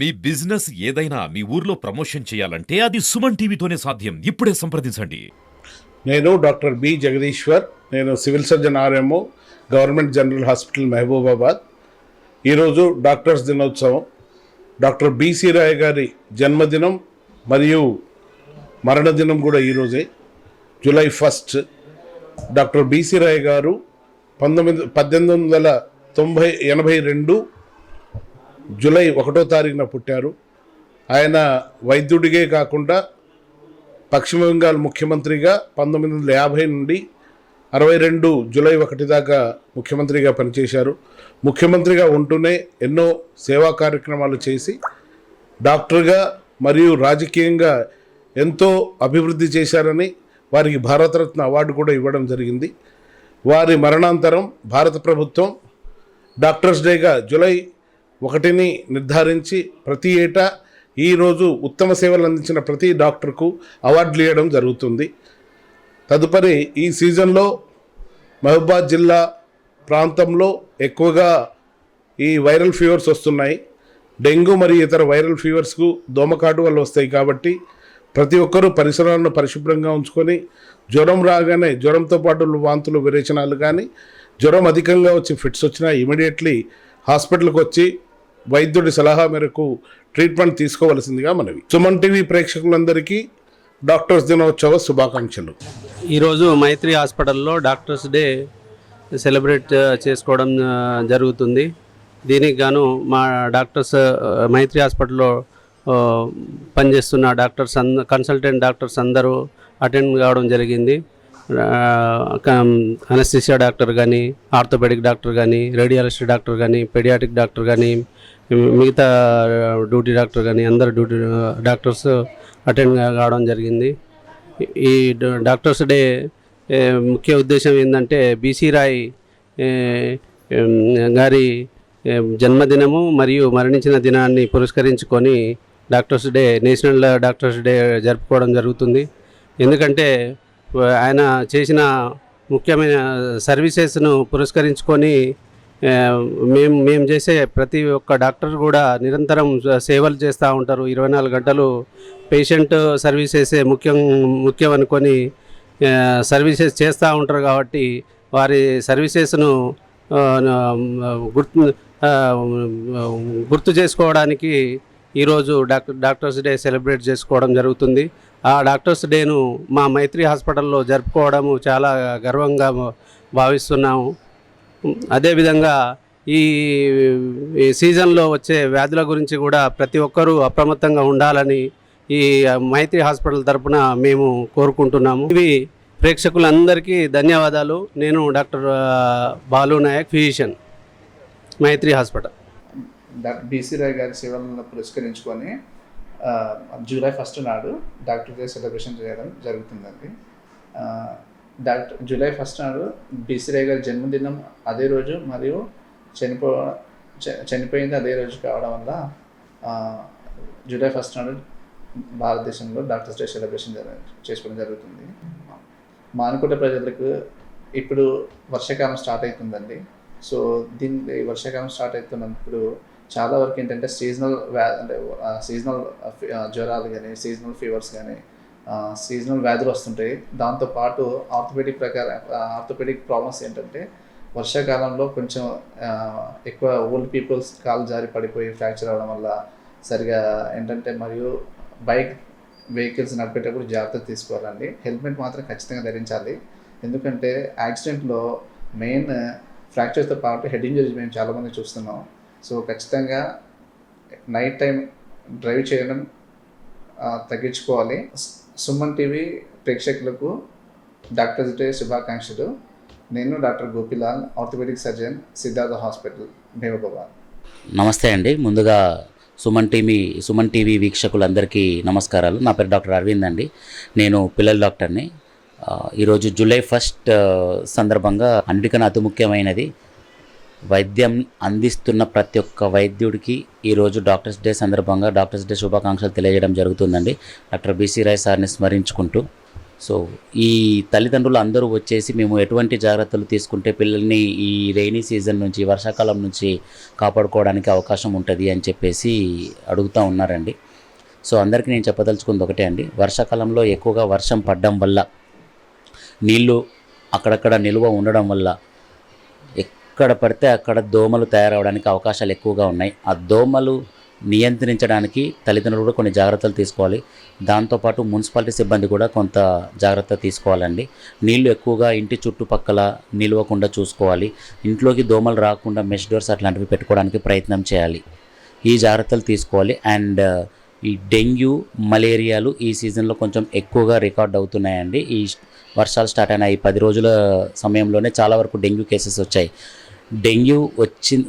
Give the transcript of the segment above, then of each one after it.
మీ business ఏదైనా మీ ఊర్లో promotion చేయాలంటే అది సుమన్ టీవీతోనే సాధ్యం. ఇప్పుడే సంప్రదించండి. నేను డాక్టర్ బి జగదీశ్వర్. నేను civil surgeon RMO, government general hospital Mahabubabad. ఈరోజు డాక్టర్స్ దినోత్సవం. డాక్టర్ బిసి రాయ్ గారి జన్మదినం మరియు మరణదినం కూడా ఈరోజే, జూలై 1. డాక్టర్ బిసి రాయ్ గారు 1882 జూలై 1వ తారీఖున పుట్టారు. ఆయన వైద్యుడిగే కాకుండా పశ్చిమ బెంగాల్ ముఖ్యమంత్రిగా 1950 నుండి 62 జూలై 1 దాకా ముఖ్యమంత్రిగా పనిచేశారు. ముఖ్యమంత్రిగా ఉంటూనే ఎన్నో సేవా కార్యక్రమాలు చేసి డాక్టర్గా మరియు రాజకీయంగా ఎంతో అభివృద్ధి చేశారని వారికి భారతరత్న అవార్డు కూడా ఇవ్వడం జరిగింది. వారి మరణాంతరం భారత ప్రభుత్వం డాక్టర్స్ డేగా జూలై 1ని నిర్ధారించి ప్రతి ఏటా ఈరోజు ఉత్తమ సేవలు అందించిన ప్రతి డాక్టర్కు అవార్డులు ఇవ్వడం జరుగుతుంది. తదుపరి ఈ సీజన్లో మహబూబాద్ జిల్లా ప్రాంతంలో ఎక్కువగా ఈ వైరల్ ఫీవర్స్ వస్తున్నాయి. డెంగ్యూ మరియు ఇతర వైరల్ ఫీవర్స్కు దోమకాటు వల్ల వస్తాయి. కాబట్టి ప్రతి ఒక్కరూ పరిసరాలను పరిశుభ్రంగా ఉంచుకొని, జ్వరం రాగానే జ్వరంతో పాటు వాంతులు విరేచనాలు కానీ జ్వరం అధికంగా వచ్చి ఫిట్స్ వచ్చినా ఇమీడియట్లీ హాస్పిటల్కి వచ్చి వైద్యుడి సలహా మేరకు ట్రీట్మెంట్ తీసుకోవలసిందిగా మనవి. సుమన్ టీవీ ప్రేక్షకులందరికీ డాక్టర్స్ దినోత్సవ శుభాకాంక్షలు. ఈరోజు మైత్రి హాస్పిటల్లో డాక్టర్స్ డే సెలబ్రేట్ చేసుకోవడం జరుగుతుంది. దీనికి గాను మా డాక్టర్స్ మైత్రి హాస్పిటల్లో పనిచేస్తున్న డాక్టర్స్ కన్సల్టెంట్ డాక్టర్స్ అందరూ అటెండ్ కావడం జరిగింది. అనస్థిషియా డాక్టర్ కానీ, ఆర్థోపెడిక్ డాక్టర్ కానీ, రేడియాలజిస్ట్ డాక్టర్ కానీ, పెడియాట్రిక్ డాక్టర్ కానీ, మిగతా డ్యూటీ డాక్టర్ కానీ అందరు డ్యూటీ డాక్టర్స్ అటెండ్ కావడం జరిగింది. ఈ డాక్టర్స్ డే ముఖ్య ఉద్దేశం ఏంటంటే బిసి రాయ్ గారి జన్మదినము మరియు మరణించిన దినాన్ని పురస్కరించుకొని doctors day, national doctors day జరుపుకోవడం జరుగుతుంది. ఎందుకంటే ఆయన చేసిన ముఖ్యమైన సర్వీసెస్ను పురస్కరించుకొని మేము చేసే ప్రతి ఒక్క డాక్టర్ కూడా నిరంతరం సేవలు చేస్తూ ఉంటారు. 24 గంటలు పేషెంట్ సర్వీసెసే ముఖ్యం అనుకొని సర్వీసెస్ చేస్తూ ఉంటారు. కాబట్టి వారి సర్వీసెస్ను గుర్తు చేసుకోవడానికి ఈరోజు డాక్టర్స్ డే సెలబ్రేట్ చేసుకోవడం జరుగుతుంది. ఆ డాక్టర్స్ డేను మా మైత్రి హాస్పిటల్లో జరుపుకోవడము చాలా గర్వంగా భావిస్తున్నాము. అదేవిధంగా ఈ సీజన్లో వచ్చే వ్యాధుల గురించి కూడా ప్రతి ఒక్కరూ అప్రమత్తంగా ఉండాలని ఈ మైత్రి హాస్పిటల్ తరపున మేము కోరుకుంటున్నాము. ఇవి ప్రేక్షకులందరికీ ధన్యవాదాలు. నేను డాక్టర్ బాలు నాయక్, ఫిజిషియన్, మైత్రి హాస్పిటల్. డాక్టర్ బిసి రాయ్ గారి సేవలను పురస్కరించుకొని జూలై 1 నాడు డాక్టర్ డే సెలబ్రేషన్ చేయడం జరుగుతుందండి. జూలై 1 నాడు బిసి రాయ్ గారి జన్మదినం అదే రోజు మరియు చనిపోయింది అదే రోజు కావడం వల్ల జూలై 1 నాడు భారతదేశంలో డాక్టర్స్ డే సెలబ్రేషన్ చేసుకోవడం జరుగుతుంది. మానుకోట ప్రజలకు ఇప్పుడు వర్షాకాలం స్టార్ట్ అవుతుందండి. సో దీని వర్షాకాలం స్టార్ట్ అవుతున్నప్పుడు చాలా వరకు ఏంటంటే సీజనల్ జ్వరాలు కానీ, సీజనల్ ఫీవర్స్ కానీ, సీజనల్ వ్యాధులు వస్తుంటాయి. దాంతోపాటు ఆర్థోపెడిక్ ప్రాబ్లమ్స్ ఏంటంటే వర్షాకాలంలో కొంచెం ఎక్కువ ఓల్డ్ పీపుల్స్ కాలు జారి పడిపోయి ఫ్రాక్చర్ అవ్వడం వల్ల సరిగా ఏంటంటే, మరియు బైక్ వెహికల్స్ నడిపేటప్పుడు జాగ్రత్త తీసుకోవాలండి. హెల్మెట్ మాత్రం ఖచ్చితంగా ధరించాలి. ఎందుకంటే యాక్సిడెంట్లో మెయిన్ ఫ్రాక్చర్తో పాటు హెడ్ ఇంజరీస్ మేము చాలామంది చూస్తున్నాం. సో ఖచ్చితంగా నైట్ టైం డ్రైవ్ చేయడం తగ్గించుకోవాలి. సుమన్ టీవీ ప్రేక్షకులకు డాక్టర్స్ డే శుభాకాంక్షలు. నేను doctor Gopilal, orthopedic surgeon, Siddhartha hospital, Mahabubabad. నమస్తే అండి. ముందుగా సుమన్ టీవీ వీక్షకులందరికీ నమస్కారాలు. నా పేరు డాక్టర్ అరవింద్ అండి. నేను పిల్లల డాక్టర్ని. ఈరోజు జూలై 1 సందర్భంగా అన్నిటికన్నా అతి ముఖ్యమైనది వైద్యం అందిస్తున్న ప్రతి ఒక్క వైద్యుడికి ఈరోజు డాక్టర్స్ డే సందర్భంగా డాక్టర్స్ డే శుభాకాంక్షలు తెలియజేయడం జరుగుతుందండి. డాక్టర్ బిసి రాయ్ సార్ని స్మరించుకుంటూ సో ఈ తల్లిదండ్రులు అందరూ వచ్చేసి మేము ఎటువంటి జాగ్రత్తలు తీసుకుంటే పిల్లల్ని ఈ రెయినీ సీజన్ నుంచి, వర్షాకాలం నుంచి కాపాడుకోవడానికి అవకాశం ఉంటుంది అని చెప్పేసి అడుగుతూ ఉన్నారండి. సో అందరికీ నేను చెప్పదలుచుకుంది ఒకటే అండి, వర్షాకాలంలో ఎక్కువగా వర్షం పడడం వల్ల, నీళ్ళు అక్కడక్కడ నిల్వ ఉండడం వల్ల ఎక్కడ పడితే అక్కడ దోమలు తయారవడానికి అవకాశాలు ఎక్కువగా ఉన్నాయి. ఆ దోమలు నియంత్రించడానికి తల్లిదండ్రులు కూడా కొన్ని జాగ్రత్తలు తీసుకోవాలి. దాంతోపాటు మున్సిపాలిటీ సిబ్బంది కూడా కొంత జాగ్రత్త తీసుకోవాలండి. నీళ్లు ఎక్కువగా ఇంటి చుట్టుపక్కల నిల్వకుండా చూసుకోవాలి. ఇంట్లోకి దోమలు రాకుండా మెష్ డోర్స్ అట్లాంటివి పెట్టుకోవడానికి ప్రయత్నం చేయాలి. ఈ జాగ్రత్తలు తీసుకోవాలి. అండ్ ఈ డెంగ్యూ, మలేరియాలు ఈ సీజన్లో కొంచెం ఎక్కువగా రికార్డ్ అవుతున్నాయండి. ఈ వర్షాలు స్టార్ట్ అయిన ఈ 10 రోజుల సమయంలోనే చాలా వరకు డెంగ్యూ కేసెస్ వచ్చాయి. డెంగ్యూ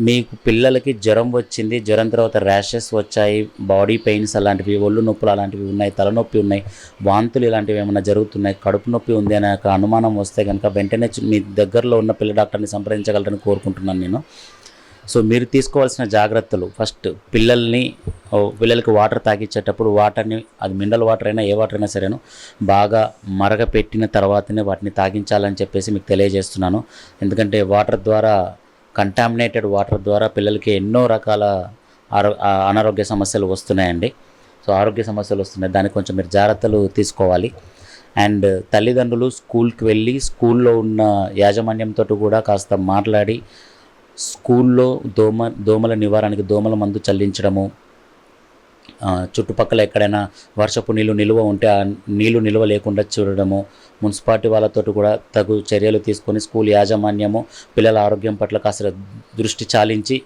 మీకు పిల్లలకి జ్వరం వచ్చింది, జ్వరం తర్వాత ర్యాషెస్ వచ్చాయి, బాడీ పెయిన్స్ అలాంటివి, ఒళ్ళు నొప్పులు అలాంటివి ఉన్నాయి, తలనొప్పి ఉన్నాయి, వాంతులు ఇలాంటివి ఏమైనా జరుగుతున్నాయి, కడుపు నొప్పి ఉంది అనే ఒక అనుమానం వస్తే కనుక వెంటనే మీ దగ్గరలో ఉన్న పిల్ల డాక్టర్ని సంప్రదించగలరని కోరుకుంటున్నాను నేను. సో మీరు తీసుకోవాల్సిన జాగ్రత్తలు, ఫస్ట్ పిల్లలకి వాటర్ తాగించేటప్పుడు వాటర్ని, అది మినరల్ వాటర్ అయినా ఏ వాటర్ అయినా సరేను, బాగా మరగపెట్టిన తర్వాతనే వాటిని తాగించాలని చెప్పేసి మీకు తెలియజేస్తున్నాను. ఎందుకంటే కంటామినేటెడ్ వాటర్ ద్వారా పిల్లలకి ఎన్నో రకాల అనారోగ్య సమస్యలు వస్తున్నాయండి. సో ఆరోగ్య సమస్యలు వస్తున్నాయి, దానికి కొంచెం మీరు జాగ్రత్తలు తీసుకోవాలి. అండ్ తల్లిదండ్రులు స్కూల్కి వెళ్ళి స్కూల్లో ఉన్న యాజమాన్యంతో కూడా కాస్త మాట్లాడి స్కూల్లో దోమల నివారణకి దోమల మందు చల్లించడము, చుట్టుపక్కల ఎక్కడైనా వర్షపు నీళ్ళు నిల్వ ఉంటే ఆ నీళ్లు నిల్వ లేకుండా చూడడము, మున్సిపాలిటీ వాళ్ళతో కూడా తగు చర్యలు తీసుకొని స్కూల్ యాజమాన్యము పిల్లల ఆరోగ్యం పట్ల కాస్త దృష్టి చాలించి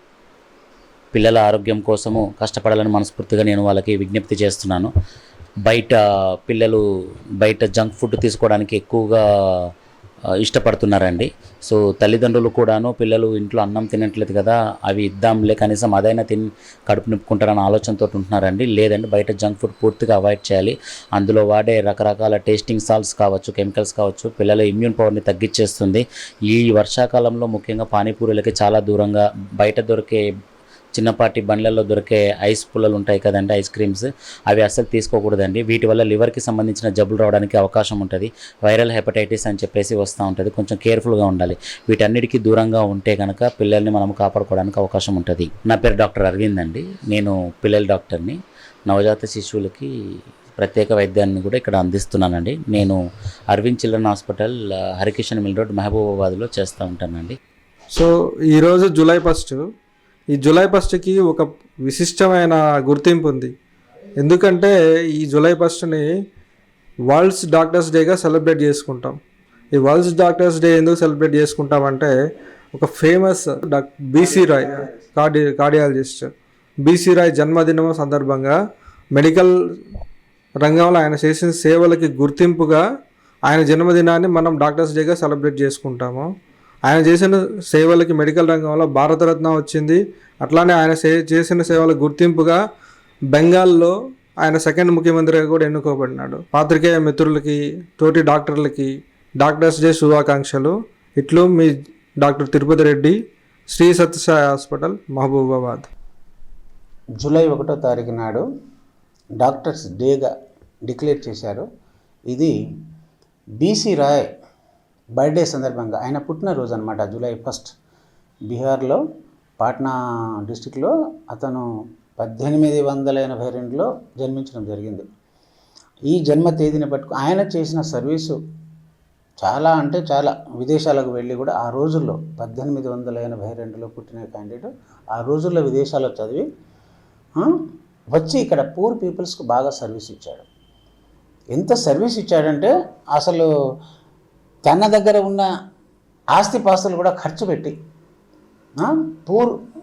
పిల్లల ఆరోగ్యం కోసము కష్టపడాలని మనస్ఫూర్తిగా నేను వాళ్ళకి విజ్ఞప్తి చేస్తున్నాను. పిల్లలు బయట జంక్ ఫుడ్ తీసుకోవడానికి ఎక్కువగా ఇష్టపడుతున్నారండి. సో తల్లిదండ్రులు కూడాను పిల్లలు ఇంట్లో అన్నం తినట్లేదు కదా, అవి ఇద్దాంలే కనీసం అదైనా కడుపు నింపుకుంటారన్న ఆలోచనతో ఉంటున్నారండి. లేదండి, బయట జంక్ ఫుడ్ పూర్తిగా అవాయిడ్ చేయాలి. అందులో వాడే రకరకాల టేస్టింగ్ సాల్ట్స్ కావచ్చు, కెమికల్స్ కావచ్చు, పిల్లల ఇమ్యూన్ పవర్ని తగ్గించేస్తుంది. ఈ వర్షాకాలంలో ముఖ్యంగా పానీపూరీలకి చాలా దూరంగా, బయట దొరికే చిన్నపాటి బండ్లలో దొరికే ఐస్ పుల్లలు ఉంటాయి కదండి, ఐస్ క్రీమ్స్, అవి అస్సలు తీసుకోకూడదండి. వీటి వల్ల లివర్కి సంబంధించిన జబ్బులు రావడానికి అవకాశం ఉంటుంది. వైరల్ హెపటైటిస్ అని చెప్పేసి వస్తూ ఉంటుంది. కొంచెం కేర్ఫుల్గా ఉండాలి. వీటన్నిటికీ దూరంగా ఉంటే కనుక పిల్లల్ని మనం కాపాడుకోవడానికి అవకాశం ఉంటుంది. నా పేరు డాక్టర్ అరవింద్ అండి. నేను పిల్లల డాక్టర్ని. నవజాత శిశువులకి ప్రత్యేక వైద్యాన్ని కూడా ఇక్కడ అందిస్తున్నానండి. నేను Aravind children hospital, Harikishan mill road, మహబూబాబాద్లో చేస్తూ ఉంటానండి. సో ఈరోజు జూలై 1. ఈ జూలై 1కి ఒక విశిష్టమైన గుర్తింపు ఉంది. ఎందుకంటే ఈ జూలై 1ని వరల్డ్స్ డాక్టర్స్ డేగా సెలబ్రేట్ చేసుకుంటాం. ఈ వరల్డ్స్ డాక్టర్స్ డే ఎందుకు సెలబ్రేట్ చేసుకుంటామంటే, ఒక famous BC Roy cardiologist BC Roy జన్మదినం సందర్భంగా మెడికల్ రంగంలో ఆయన చేసిన సేవలకి గుర్తింపుగా ఆయన జన్మదినాన్ని మనం డాక్టర్స్ డేగా సెలబ్రేట్ చేసుకుంటాము. ఆయన చేసిన సేవలకి మెడికల్ రంగంలో భారతరత్న వచ్చింది. అట్లానే ఆయన చేసిన సేవలకు గుర్తింపుగా బెంగాల్లో ఆయన సెకండ్ ముఖ్యమంత్రిగా కూడా ఎన్నుకోబడినాడు. పాత్రికేయ మిత్రులకి, తోటి డాక్టర్లకి డాక్టర్స్ డే శుభాకాంక్షలు. ఇట్లు మీ doctor Tirupati Reddy, Sri Satyasai hospital, Mahabubabad. July 1వ తారీఖు నాడు డాక్టర్స్ డేగా డిక్లేర్ చేశారు. ఇది బీసీ రాయ్ బర్త్డే సందర్భంగా ఆయన పుట్టినరోజు అనమాట. జూలై 1 బీహార్లో పాట్నా డిస్టిక్లో అతను 1882లో జన్మించడం జరిగింది. ఈ జన్మ తేదీని ఆయన చేసిన సర్వీసు చాలా అంటే చాలా, విదేశాలకు వెళ్ళి కూడా ఆ రోజుల్లో 1882లో పుట్టిన క్యాండిడేట్ ఆ రోజుల్లో విదేశాల్లో చదివి వచ్చి ఇక్కడ పూర్ పీపుల్స్కి బాగా సర్వీస్ ఇచ్చాడు. ఎంత సర్వీస్ ఇచ్చాడంటే అసలు తన దగ్గర ఉన్న ఆస్తిపాస్తులు కూడా ఖర్చు పెట్టి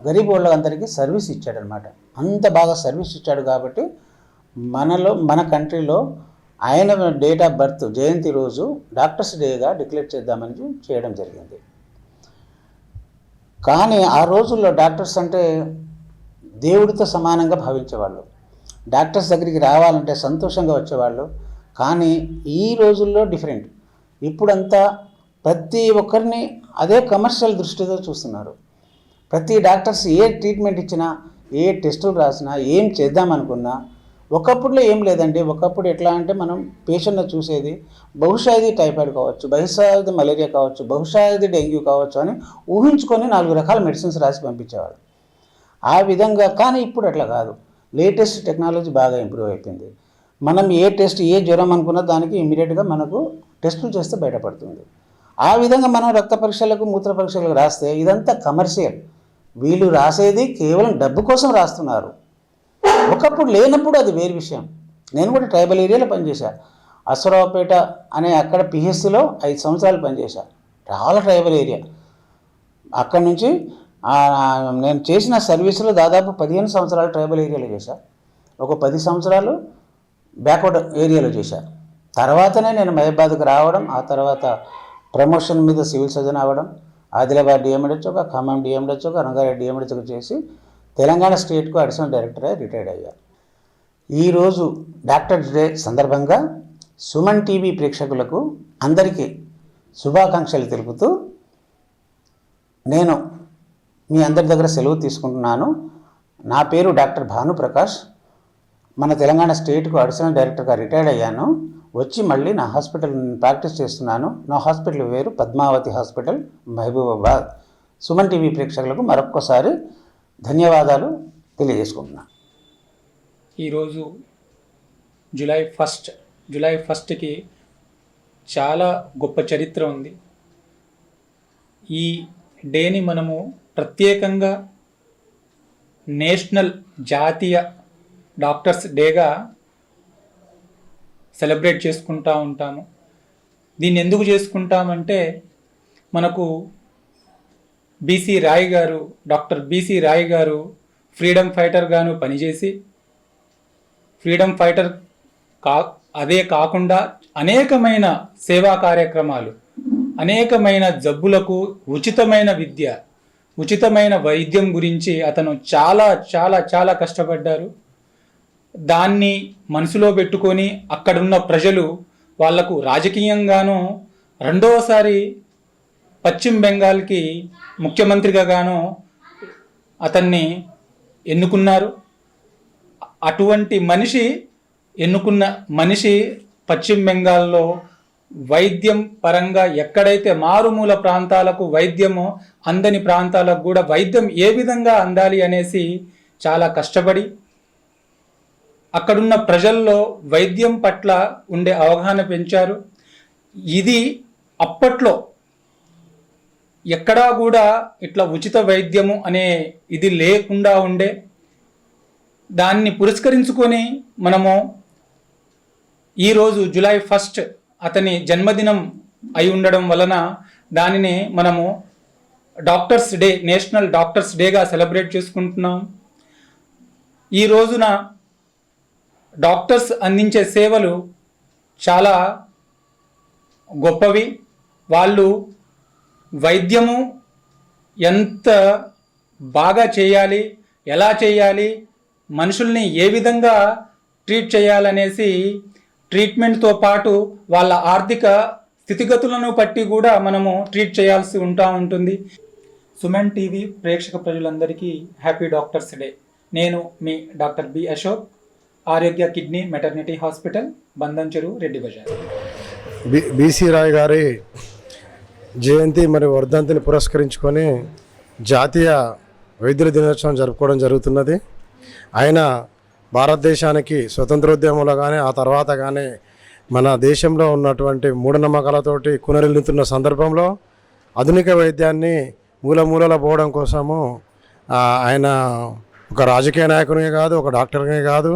గరీబ్ వాళ్ళందరికీ సర్వీస్ ఇచ్చాడనమాట. అంత బాగా సర్వీస్ ఇచ్చాడు కాబట్టి మన కంట్రీలో ఆయన డేట్ ఆఫ్ బర్త్ జయంతి రోజు డాక్టర్స్ డేగా డిక్లేర్ చేద్దామని చేయడం జరిగింది. కానీ ఆ రోజుల్లో డాక్టర్స్ అంటే దేవుడితో సమానంగా భావించేవాళ్ళు. డాక్టర్స్ దగ్గరికి రావాలంటే సంతోషంగా వచ్చేవాళ్ళు. కానీ ఈ రోజుల్లో డిఫరెంట్. ఇప్పుడంతా ప్రతి ఒక్కరిని అదే కమర్షియల్ దృష్టితో చూస్తున్నారు. ప్రతి డాక్టర్స్ ఏ ట్రీట్మెంట్ ఇచ్చినా, ఏ టెస్టులు రాసినా, ఏం చేద్దామనుకున్నా ఒకప్పుడులో ఏం లేదండి. ఒకప్పుడు ఎట్లా అంటే మనం పేషెంట్ని చూసేది బహుశా ఇది టైఫాయిడ్ కావచ్చు, బహుశా ఇది మలేరియా కావచ్చు, బహుశా ఇది డెంగ్యూ కావచ్చు అని ఊహించుకొని 4 రకాల మెడిసిన్స్ రాసి పంపించేవాడు. ఆ విధంగా కానీ ఇప్పుడు అట్లా కాదు. లేటెస్ట్ టెక్నాలజీ బాగా ఇంప్రూవ్ అయిపోయింది. మనం ఏ టెస్ట్ ఏ జ్వరం అనుకున్నా దానికి ఇమీడియట్గా మనకు టెస్టులు చేస్తే బయటపడుతుంది. ఆ విధంగా మనం రక్త పరీక్షలకు మూత్ర పరీక్షలకు రాస్తే ఇదంతా కమర్షియల్. వీళ్ళు రాసేది కేవలం డబ్బు కోసం రాస్తున్నారు. ఒకప్పుడు లేనప్పుడు అది వేరు విషయం. నేను కూడా ట్రైబల్ ఏరియాలో పనిచేశాను. అశ్వరావుపేట అనే అక్కడ పిహెచ్సిలో 5 సంవత్సరాలు పనిచేశాను. చాలా ట్రైబల్ ఏరియా. అక్కడ నుంచి నేను చేసిన సర్వీసులో దాదాపు 15 సంవత్సరాలు ట్రైబల్ ఏరియాలో చేశాను. ఒక 10 సంవత్సరాలు బ్యాక్వర్డ్ ఏరియాలో చేశాను. తర్వాతనే నేను మహబాద్కి రావడం, ఆ తర్వాత ప్రమోషన్ మీద సివిల్ సర్జన్ అవ్వడం, ఆదిలాబాద్ డిఎంహెచ్ఓగా, ఖమ్మం డిఎంహెచ్ఓగా, రంగారెడ్డి డిఎంహెచ్ఓగా చేసి తెలంగాణ స్టేట్కు అడిషనల్ డైరెక్టర్గా రిటైర్డ్ అయ్యాను. ఈరోజు డాక్టర్స్ డే సందర్భంగా సుమన్ టీవీ ప్రేక్షకులకు అందరికీ శుభాకాంక్షలు తెలుపుతూ నేను మీ అందరి దగ్గర సెలవు తీసుకుంటున్నాను. నా పేరు డాక్టర్ భానుప్రకాష్. మన తెలంగాణ స్టేట్కు అడిషనల్ డైరెక్టర్గా రిటైర్డ్ అయ్యాను. వచ్చి మళ్ళీ నా హాస్పిటల్ ప్రాక్టీస్ చేస్తున్నాను. నా హాస్పిటల్ పేరు పద్మావతి హాస్పిటల్, మహబూబాబాద్. సుమన్ టీవీ ప్రేక్షకులకు మరొక్కసారి ధన్యవాదాలు తెలియజేసుకుంటున్నాను. ఈరోజు జూలై ఫస్ట్కి చాలా గొప్ప చరిత్ర ఉంది. ఈ డేని మనము ప్రత్యేకంగా నేషనల్ జాతీయ డాక్టర్స్ డేగా సెలబ్రేట్ చేసుకుంటూ ఉంటాము. దీన్ని ఎందుకు చేసుకుంటామంటే మనకు డాక్టర్ బీసీ రాయ్ గారు ఫ్రీడమ్ ఫైటర్గాను పనిచేసి అదే కాకుండా అనేకమైన సేవా కార్యక్రమాలు, అనేకమైన జబ్బులకు ఉచితమైన విద్య, ఉచితమైన వైద్యం గురించి అతను చాలా చాలా చాలా కష్టపడ్డారు. దాన్ని మనసులో పెట్టుకొని అక్కడున్న ప్రజలు వాళ్లకు రాజకీయంగానూ రెండోసారి పశ్చిమ బెంగాల్కి ముఖ్యమంత్రిగాను అతన్ని ఎన్నుకున్నారు. అటువంటి ఎన్నుకున్న మనిషి పశ్చిమ బెంగాల్లో వైద్యం పరంగా ఎక్కడైతే మారుమూల ప్రాంతాలకు వైద్యము అందని ప్రాంతాలకు కూడా వైద్యం ఏ విధంగా అందాలి అనేసి చాలా కష్టపడి అక్కడున్న ప్రజల్లో వైద్యం పట్ల ఉండే అవగాహన పెంచారు. ఇది అప్పట్లో ఎక్కడా కూడా ఇట్లా ఉచిత వైద్యము అనే ఇది లేకుండా ఉండే. దాన్ని పురస్కరించుకొని మనము ఈరోజు జూలై 1 అతని జన్మదినం అయి ఉండడం వలన దానిని మనము డాక్టర్స్ డే, నేషనల్ డాక్టర్స్ డేగా సెలబ్రేట్ చేసుకుంటున్నాం. ఈ రోజున డాక్టర్స్ అందించే సేవలు చాలా గొప్పవి. వాళ్ళు వైద్యము ఎంత బాగా చేయాలి, ఎలా చేయాలి, మనుషుల్ని ఏ విధంగా ట్రీట్ చేయాలనేసి ట్రీట్మెంట్తో పాటు వాళ్ళ ఆర్థిక స్థితిగతులను బట్టి కూడా మనము ట్రీట్ చేయాల్సి ఉంటుంది. సుమన్ టీవీ ప్రేక్షక ప్రజలందరికీ హ్యాపీ డాక్టర్స్ డే. నేను మీ doctor B Ashok, Arogya kidney maternity hospital, Bandamcheru, Reddy Bazar. BC Roy గారి జయంతి మరియు వర్ధంతిని పురస్కరించుకొని జాతీయ వైద్యుల దినోత్సవం జరుపుకోవడం జరుగుతున్నది. ఆయన భారతదేశానికి స్వతంత్రోద్యమంలో కానీ ఆ తర్వాత కానీ మన దేశంలో ఉన్నటువంటి మూఢనమ్మకాలతోటి కునరిల్లుతున్న సందర్భంలో ఆధునిక వైద్యాన్ని మూలమూలలో పోవడం కోసము ఆయన ఒక రాజకీయ నాయకునిగా కాదు, ఒక డాక్టర్గా కాదు,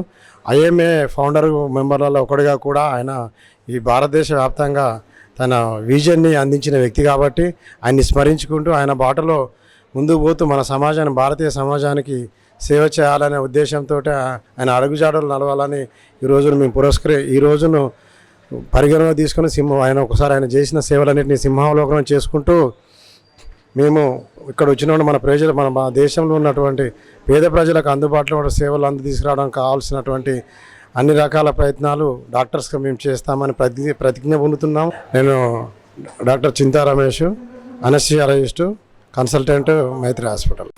ఐఎంఏ ఫౌండర్ మెంబర్లలో ఒకటిగా కూడా ఆయన ఈ భారతదేశ వ్యాప్తంగా తన విజన్ని అందించిన వ్యక్తి కాబట్టి ఆయన్ని స్మరించుకుంటూ ఆయన బాటలో ముందుకు పోతూ మన సమాజాన్ని, భారతీయ సమాజానికి సేవ చేయాలనే ఉద్దేశంతో ఆయన అడుగుజాడలు నడవాలని ఈ రోజును పరిగణన తీసుకుని ఆయన చేసిన సేవలన్నింటినీ సింహావలోకనం చేసుకుంటూ మేము ఇక్కడ వచ్చిన మన దేశంలో ఉన్నటువంటి పేద ప్రజలకు అందుబాటులో ఉన్న సేవలు తీసుకురావడానికి కావాల్సినటువంటి అన్ని రకాల ప్రయత్నాలు డాక్టర్స్గా మేము చేస్తామని ప్రతిజ్ఞ పొందుతున్నాం. నేను డాక్టర్ చింతా రమేష్, అనస్థిషియాలజిస్టు, కన్సల్టెంట్, మైత్రి హాస్పిటల్.